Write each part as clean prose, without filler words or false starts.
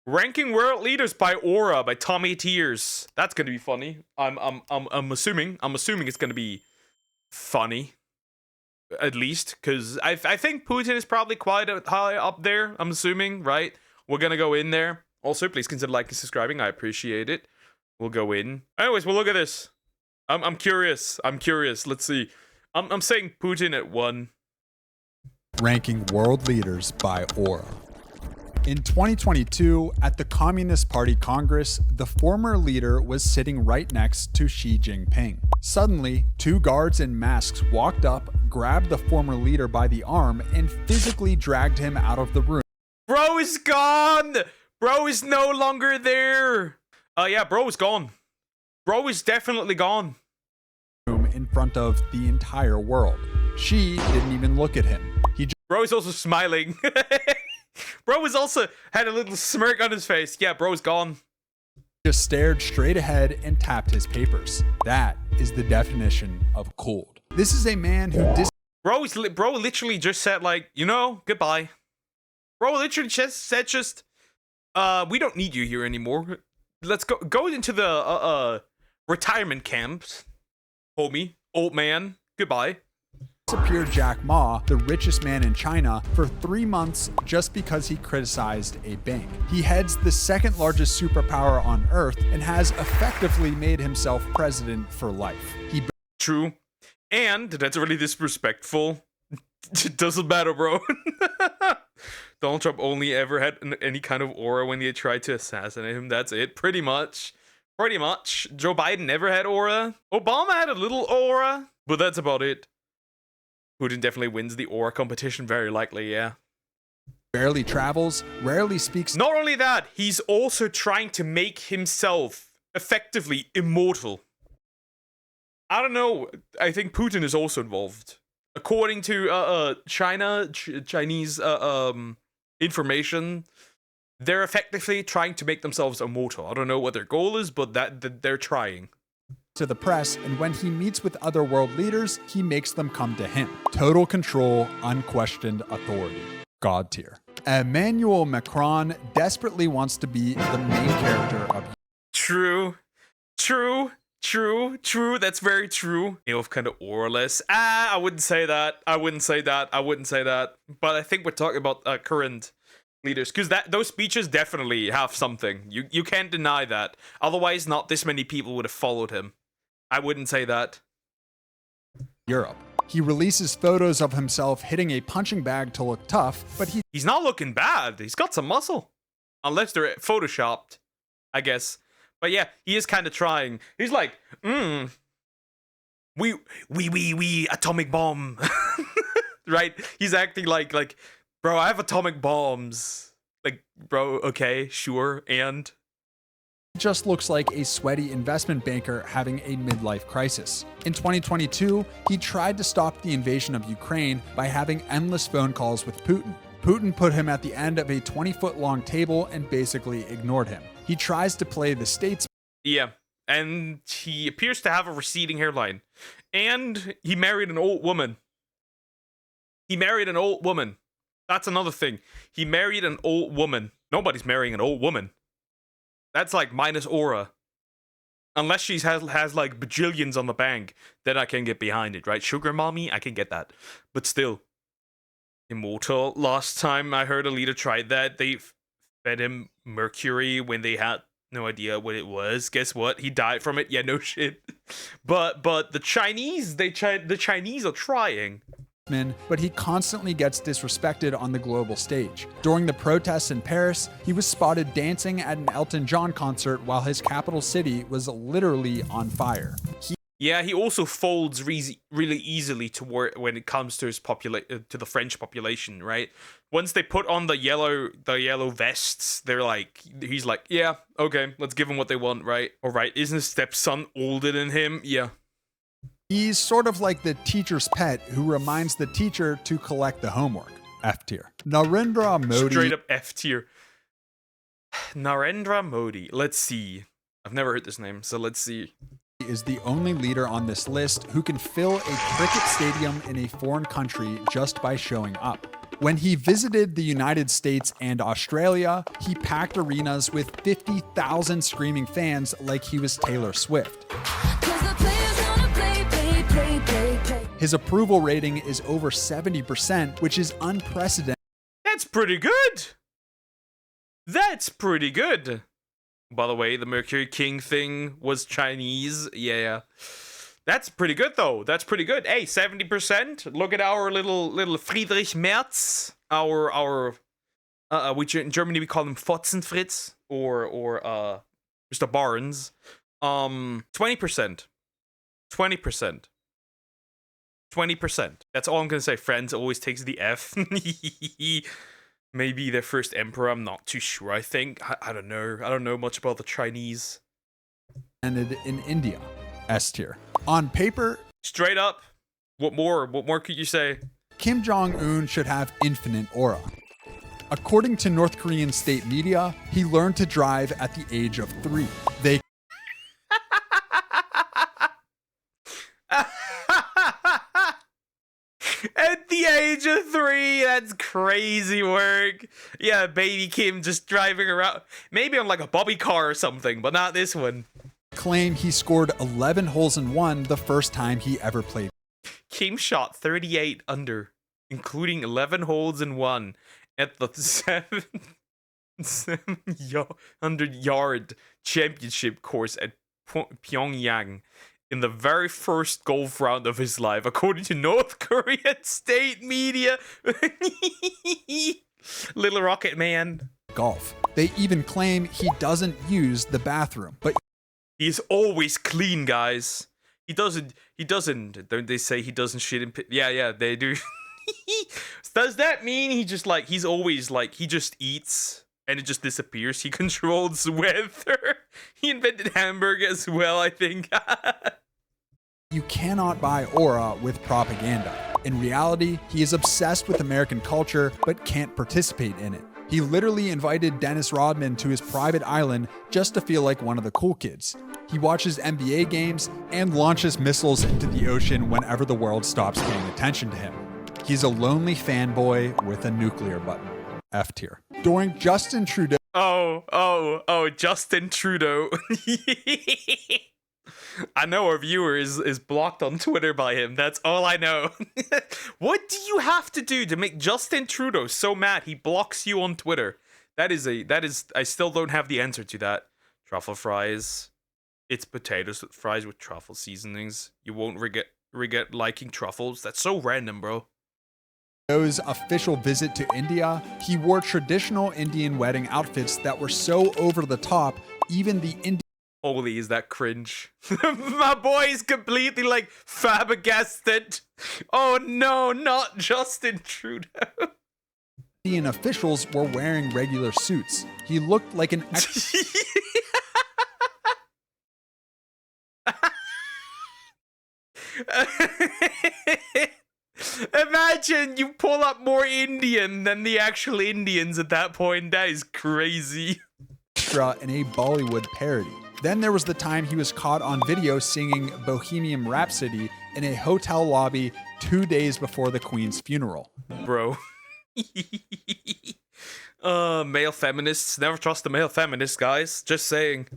Ranking world leaders by aura by Tommy Tears. That's gonna be funny. I'm assuming it's gonna be funny, at least, because I think Putin is probably quite high up there. I'm assuming, right? We're gonna go in there. Also, please consider liking and subscribing. I appreciate it. We'll go in. Anyways, we'll look at this. I'm curious. Let's see. I'm saying Putin at 1. Ranking world leaders by aura. In 2022, at the Communist Party Congress, the former leader was sitting right next to Xi Jinping. Suddenly, 2 guards in masks walked up, grabbed the former leader by the arm, and physically dragged him out of the room. Bro is gone! Bro is no longer there! Yeah, bro is gone. Bro is definitely gone. In front of the entire world. Xi didn't even look at him. Bro is also smiling. Bro was also had a little smirk on his face. Yeah, bro's gone. Just stared straight ahead and tapped his papers. That is the definition of cold. This is a man who Bro literally just said, like, you know, goodbye. Bro literally just said, we don't need you here anymore. Let's go into the retirement camps, homie, old man. Goodbye. Disappeared Jack Ma, the richest man in China, for 3 months just because he criticized a bank. He heads the 2nd largest superpower on Earth and has effectively made himself president for life. True. And that's really disrespectful. It doesn't matter, bro. Donald Trump only ever had any kind of aura when they tried to assassinate him. That's it, pretty much. Pretty much. Joe Biden never had aura. Obama had a little aura, but that's about it. Putin definitely wins the aura competition, very likely, yeah. Barely travels, rarely speaks. Not only that, he's also trying to make himself effectively immortal. I don't know, I think Putin is also involved. According to Chinese information, they're effectively trying to make themselves immortal. I don't know what their goal is, but that they're trying. To the press, and when he meets with other world leaders, he makes them come to him. Total control, unquestioned authority. God tier. Emmanuel Macron desperately wants to be the main character of. True. That's very true. Elf kind of auraless. I wouldn't say that. But I think we're talking about current leaders, because those speeches definitely have something. You can't deny that. Otherwise, not this many people would have followed him. I wouldn't say that. Europe. He releases photos of himself hitting a punching bag to look tough, but he's not looking bad. He's got some muscle. Unless they're photoshopped, I guess. But yeah, he is kind of trying. He's like, we atomic bomb. Right? He's acting like, bro, I have atomic bombs. Like, bro, okay, sure, and? Just looks like a sweaty investment banker having a midlife crisis. In 2022, he tried to stop the invasion of Ukraine by having endless phone calls with Putin. Putin put him at the end of a 20-foot-long table and basically ignored him. He tries to play the statesman. Yeah, and he appears to have a receding hairline. And he married an old woman. That's another thing. He married an old woman. Nobody's marrying an old woman. That's like minus aura. Unless she has like bajillions on the bank, then I can get behind it, right? Sugar mommy, I can get that. But still. Immortal. Last time I heard a leader tried that, they fed him mercury when they had no idea what it was. Guess what? He died from it. Yeah, no shit. But the Chinese, the Chinese are trying. But he constantly gets disrespected on the global stage. During the protests in Paris, he was spotted dancing at an Elton John concert while his capital city was literally on fire. He also folds really easily when it comes to his to the French population, right? Once they put on the yellow vests, he's like, yeah, okay, let's give them what they want, right? All right, isn't his stepson older than him? Yeah. He's sort of like the teacher's pet who reminds the teacher to collect the homework. F tier. Narendra Modi. Straight up F tier. Narendra Modi. Let's see. I've never heard this name, so let's see. Is the only leader on this list who can fill a cricket stadium in a foreign country just by showing up. When he visited the United States and Australia, he packed arenas with 50,000 screaming fans like he was Taylor Swift. His approval rating is over 70%, which is unprecedented. That's pretty good. That's pretty good. By the way, the Mercury King thing was Chinese. Yeah. That's pretty good, though. That's pretty good. Hey, 70%. Look at our little Friedrich Merz. Which in Germany we call him Fotzenfritz or Mr. Barnes. 20%. 20%. 20%. That's all I'm gonna say. France always takes the F. Maybe their first emperor. I'm not too sure. I think I don't know. I don't know much about the Chinese. Ended in India. S tier. On paper, straight up. What more? What more could you say? Kim Jong-un should have infinite aura. According to North Korean state media, he learned to drive at the age of 3. They At the age of 3, that's crazy work. Yeah, baby Kim just driving around. Maybe on like a bobby car or something, but not this one. Claim he scored 11 holes in one the first time he ever played. Kim shot 38 under, including 11 holes in one at the 700-yard championship course at Pyongyang in the very first golf round of his life, according to North Korean state media. Little Rocket Man. Golf. They even claim he doesn't use the bathroom, but he's always clean, guys. He doesn't, don't they say he doesn't shit in yeah, they do. Does that mean he's always like, he just eats and it just disappears? He controls the weather. He invented hamburger as well, I think. You cannot buy aura with propaganda. In reality, he is obsessed with American culture, but can't participate in it. He literally invited Dennis Rodman to his private island just to feel like one of the cool kids. He watches NBA games and launches missiles into the ocean whenever the world stops paying attention to him. He's a lonely fanboy with a nuclear button. F tier. During Justin Trudeau. Oh, Justin Trudeau. I know our viewer is blocked on Twitter by him. That's all I know. What do you have to do to make Justin Trudeau so mad he blocks you on Twitter? That is I still don't have the answer to that. Truffle fries. It's potatoes with fries with truffle seasonings. You won't regret liking truffles. That's so random, bro. Trudeau's official visit to India, he wore traditional Indian wedding outfits that were so over the top, even the Indian. Holy, is that cringe? My boy is completely like flabbergasted. Oh no, not Justin Trudeau. Indian officials were wearing regular suits. He looked like an Imagine you pull up more Indian than the actual Indians at that point. That is crazy. Extra in a Bollywood parody. Then there was the time he was caught on video singing Bohemian Rhapsody in a hotel lobby 2 days before the Queen's funeral. Bro. Male feminists. Never trust the male feminists, guys. Just saying.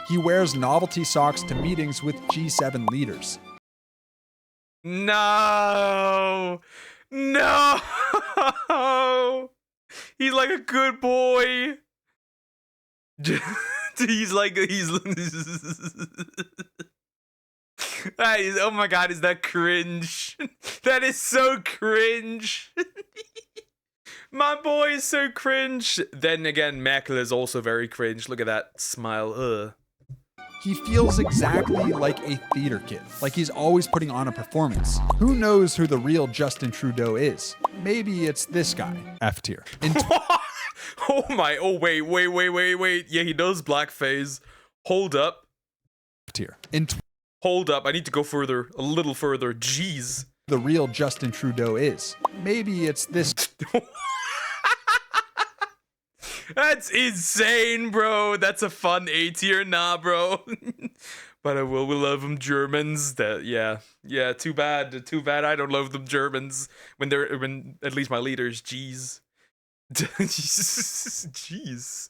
He wears novelty socks to meetings with G7 leaders. No. He's like a good boy. he's oh my god, is that cringe? That is so cringe. My boy is so cringe. Then again, Merkel is also very cringe. Look at that smile. He feels exactly like a theater kid, like he's always putting on a performance. Who knows who the real Justin Trudeau is? Maybe it's this guy. F tier. Oh wait. Yeah, he does blackface. Hold up. F tier. Hold up, I need to go further, a little further. Jeez. The real Justin Trudeau is. Maybe it's this. That's insane, bro. That's a fun A tier. Nah, bro. but I will love them Germans. That yeah. Too bad. I don't love them Germans when at least my leaders. Jeez. Jeez.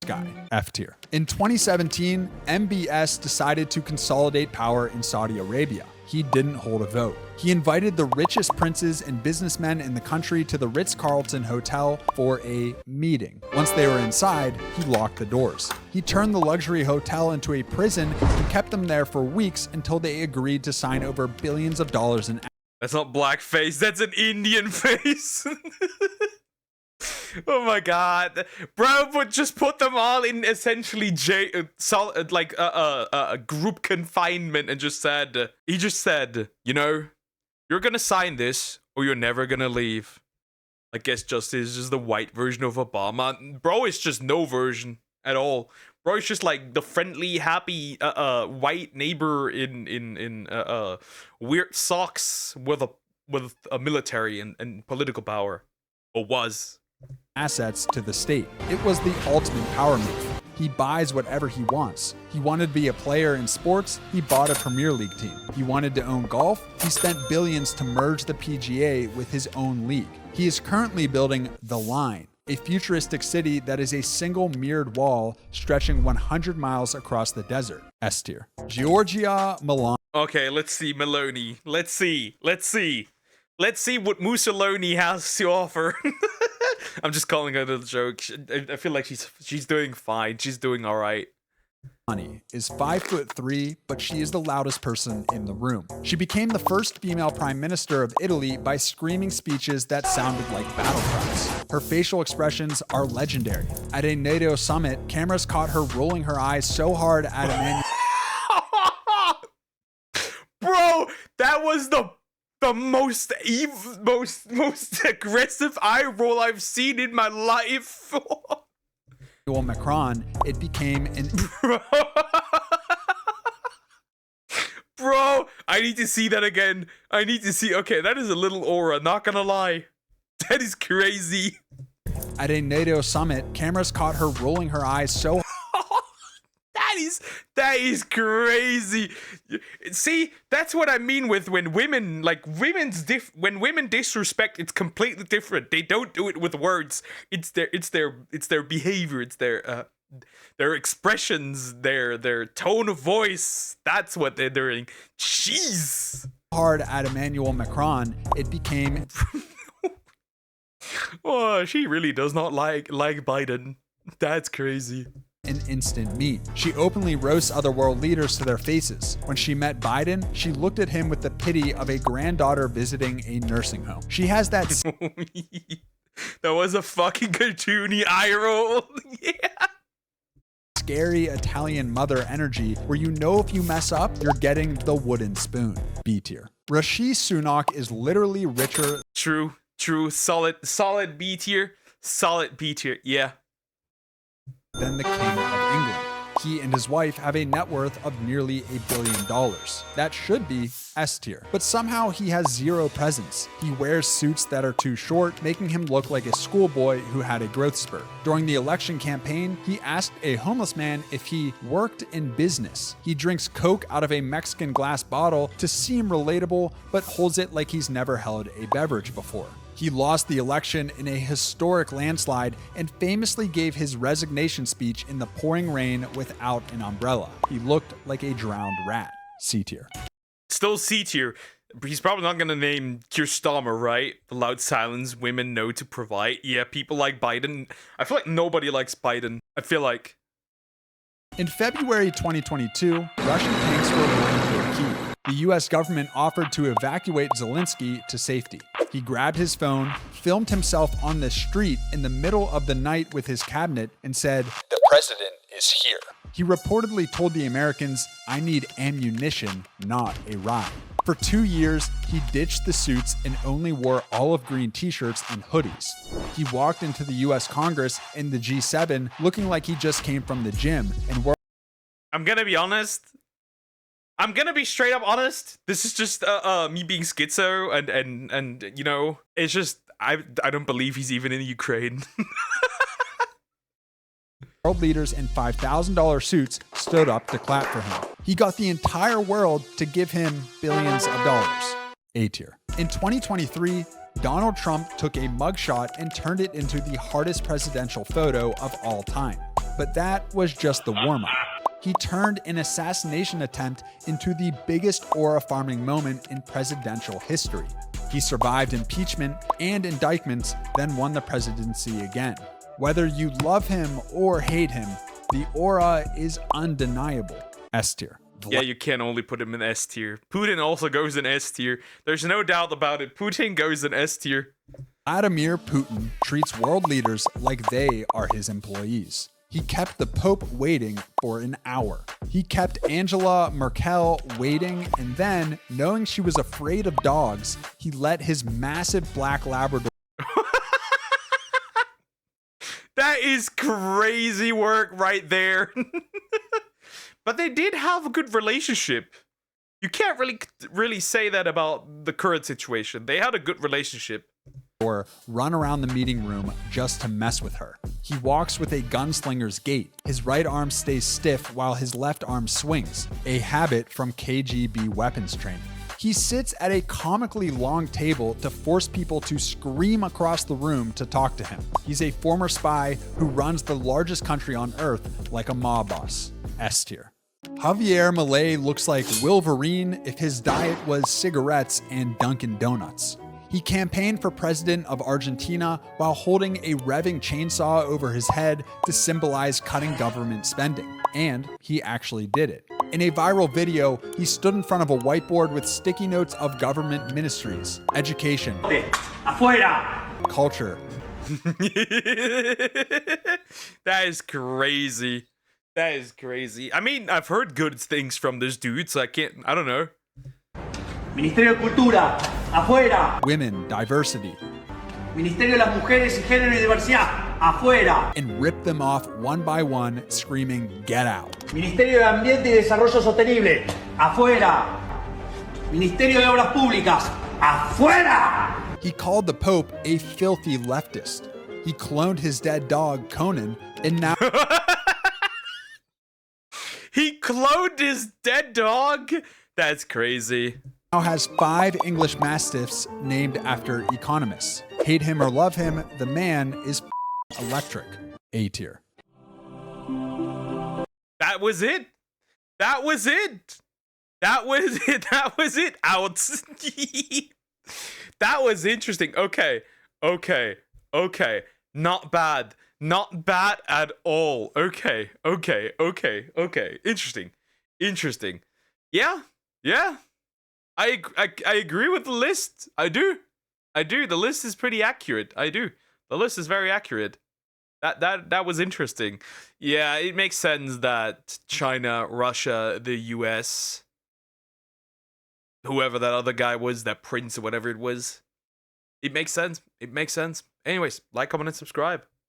Guy, F tier. In 2017, MBS decided to consolidate power in Saudi Arabia. He didn't hold a vote. He invited the richest princes and businessmen in the country to the Ritz-Carlton Hotel for a meeting. Once they were inside, he locked the doors. He turned the luxury hotel into a prison and kept them there for weeks until they agreed to sign over billions of dollars in. That's not blackface, that's an Indian face. Oh my god, bro! But just put them all in essentially group confinement, and he just said, you know, you're gonna sign this or you're never gonna leave. I guess justice is just the white version of Obama, bro. It's just no version at all, bro. It's just like the friendly, happy, white neighbor in weird socks with a military and political power, or was. Assets to the state. It was the ultimate power move. He buys whatever he wants. He wanted to be a player in sports, he bought a Premier League team. He wanted to own golf, he spent billions to merge the PGA with his own league. He is currently building The Line, a futuristic city that is a single mirrored wall stretching 100 miles across the desert. S tier. Giorgia Meloni. Okay, let's see Meloni. Let's see what Mussolini has to offer. I'm just calling her the joke. I feel like she's doing fine. She's doing all right. Meloni is 5'3", but she is the loudest person in the room. She became the first female prime minister of Italy by screaming speeches that sounded like battle cries. Her facial expressions are legendary. At a NATO summit, cameras caught her rolling her eyes so hard at a man. Bro, that was the most aggressive eye roll I've seen in my life. Macron, it became an. Bro, I need to see that again. I need to see. Okay, that is a little aura, not gonna lie. That is crazy. At a NATO summit, cameras caught her rolling her eyes so. That is crazy. See, that's what I mean with when women when women disrespect, it's completely different. They don't do it with words. It's their behavior. It's their expressions, their tone of voice. That's what they're doing. Jeez. Hard at Emmanuel Macron, it became. Oh, she really does not like Biden. That's crazy. An instant meme. She openly roasts other world leaders to their faces. When she met Biden, she looked at him with the pity of a granddaughter visiting a nursing home. She has that that was a fucking cartoony eye roll. Yeah. Scary Italian mother energy where you know if you mess up, you're getting the wooden spoon. B tier. Rishi Sunak is literally richer. True. Solid B tier. Solid B tier. Yeah. Than the King of England. He and his wife have a net worth of nearly $1 billion. That should be S tier. But somehow he has zero presence. He wears suits that are too short, making him look like a schoolboy who had a growth spurt. During the election campaign, he asked a homeless man if he worked in business. He drinks Coke out of a Mexican glass bottle to seem relatable, but holds it like he's never held a beverage before. He lost the election in a historic landslide and famously gave his resignation speech in the pouring rain without an umbrella. He looked like a drowned rat. C tier. Still C tier. He's probably not going to name Keir Starmer, right? The loud silence women know to provide. Yeah, people like Biden. I feel like nobody likes Biden. I feel like. In February 2022, Russian tanks were landing near Kyiv. The US government offered to evacuate Zelensky to safety. He grabbed his phone, filmed himself on the street in the middle of the night with his cabinet, and said, "The president is here." He reportedly told the Americans, "I need ammunition, not a ride." For 2 years, he ditched the suits and only wore olive green t-shirts and hoodies. He walked into the US Congress and the G7 looking like he just came from the gym and wore. I'm gonna be honest. I'm gonna be straight up honest. This is just me being schizo and you know, it's just I don't believe he's even in Ukraine. World leaders in $5,000 suits stood up to clap for him. He got the entire world to give him billions of dollars. A tier. In 2023, Donald Trump took a mugshot and turned it into the hardest presidential photo of all time. But that was just the warm-up. He turned an assassination attempt into the biggest aura farming moment in presidential history. He survived impeachment and indictments, then won the presidency again. Whether you love him or hate him, the aura is undeniable. S tier. Yeah, you can't only put him in S tier. Putin also goes in S tier. There's no doubt about it. Putin goes in S tier. Vladimir Putin treats world leaders like they are his employees. He kept the Pope waiting for an hour. He kept Angela Merkel waiting, and then, knowing she was afraid of dogs, he let his massive black Labrador. That is crazy work right there. But they did have a good relationship. You can't really say that about the current situation. They had a good relationship. Or run around the meeting room just to mess with her. He walks with a gunslinger's gait. His right arm stays stiff while his left arm swings, a habit from KGB weapons training. He sits at a comically long table to force people to scream across the room to talk to him. He's a former spy who runs the largest country on earth like a mob boss. S tier. Javier Milei looks like Wolverine if his diet was cigarettes and Dunkin' Donuts. He campaigned for president of Argentina while holding a revving chainsaw over his head to symbolize cutting government spending. And he actually did it. In a viral video, he stood in front of a whiteboard with sticky notes of government ministries, education, afuera, culture. That is crazy. That is crazy. I mean, I've heard good things from this dude, so I don't know. Ministerio de Cultura, afuera. Women, diversity. Ministerio de las Mujeres y Género y Diversidad, afuera. And ripped them off one by one, screaming, "Get out." Ministerio de Ambiente y Desarrollo Sostenible, afuera. Ministerio de Obras Públicas, afuera. He called the Pope a filthy leftist. He cloned his dead dog, Conan, and now... He cloned his dead dog? That's crazy. Now has 5 English Mastiffs named after economists. Hate him or love him, the man is electric. A tier. That was it. That was it. That was it. That was it. Out. That was interesting. Okay. Not bad. Not bad at all. Okay. Interesting. Yeah. I agree with the list. I do. The list is pretty accurate. I do. The list is very accurate. That was interesting. Yeah, it makes sense that China, Russia, the US, whoever that other guy was, that prince or whatever it was. It makes sense. Anyways, like, comment, and subscribe.